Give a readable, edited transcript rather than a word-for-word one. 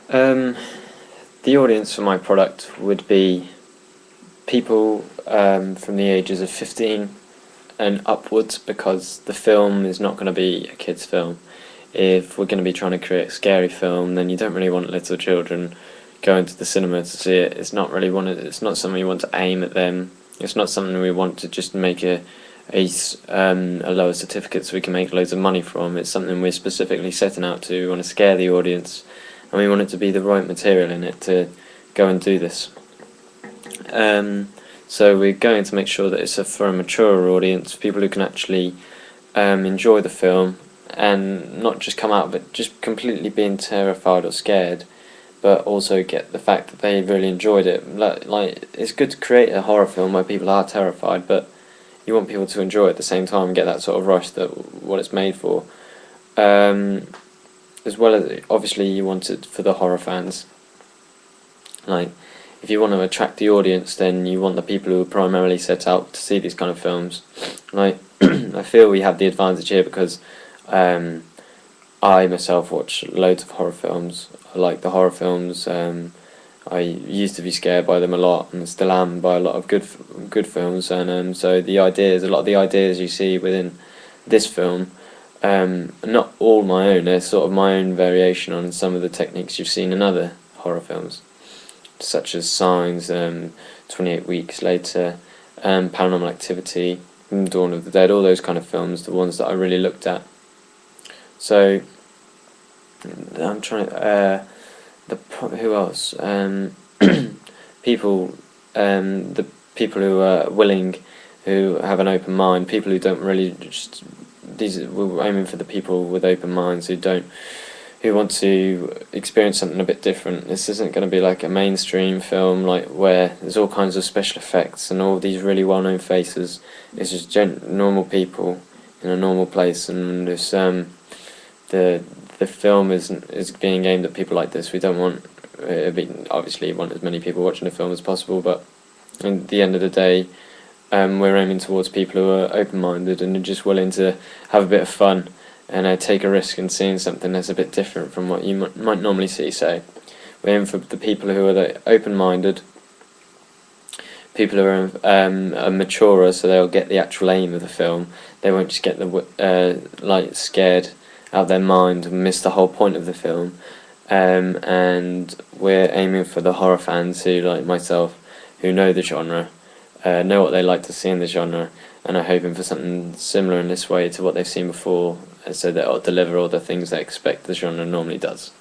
Um, the audience for my product would be people from the ages of 15 and upwards, because the film is not going to be a kids' film. If we're going to be trying to create a scary film, then you don't really want little children going to the cinema to see it. It's not something you want to aim at them. It's not something we want to just make a lower certificate so we can make loads of money from. It's something we're specifically setting out to. We want to scare the audience, and we want it to be the right material in it to go and do this. So we're going to make sure that it's for a mature audience, people who can actually enjoy the film and not just come out but just completely being terrified or scared, but also get the fact that they really enjoyed it. Like it's good to create a horror film where people are terrified, but you want people to enjoy it at the same time and get that sort of rush that what it's made for. As well as, obviously, you want it for the horror fans. Like, if you want to attract the audience, then you want the people who are primarily set out to see these kind of films. Like, I feel we have the advantage here because I myself watch loads of horror films. I like the horror films. I used to be scared by them a lot, and still am by a lot of good films. And so a lot of the ideas you see within this film, not all my own. They're sort of my own variation on some of the techniques you've seen in other horror films, such as Signs, 28 Weeks Later, Paranormal Activity, Dawn of the Dead, all those kind of films, the ones that I really looked at. So I'm trying to who else? People, the people who are willing, who have an open mind, people who don't really just. We're aiming for the people with open minds who want to experience something a bit different. This isn't going to be like a mainstream film, like where there's all kinds of special effects and all these really well-known faces. It's just normal people in a normal place, and this the film is being aimed at people like this. We don't want obviously want as many people watching the film as possible, but at the end of the day, we're aiming towards people who are open-minded and are just willing to have a bit of fun and take a risk in seeing something that's a bit different from what you might normally see. So we're aiming for the people who are the open-minded, people who are maturer, so they'll get the actual aim of the film. They won't just get the scared out of their mind and miss the whole point of the film. And we're aiming for the horror fans who, like myself, who know the genre, know what they like to see in the genre, and are hoping for something similar in this way to what they've seen before, so that it'll deliver all the things they expect the genre normally does.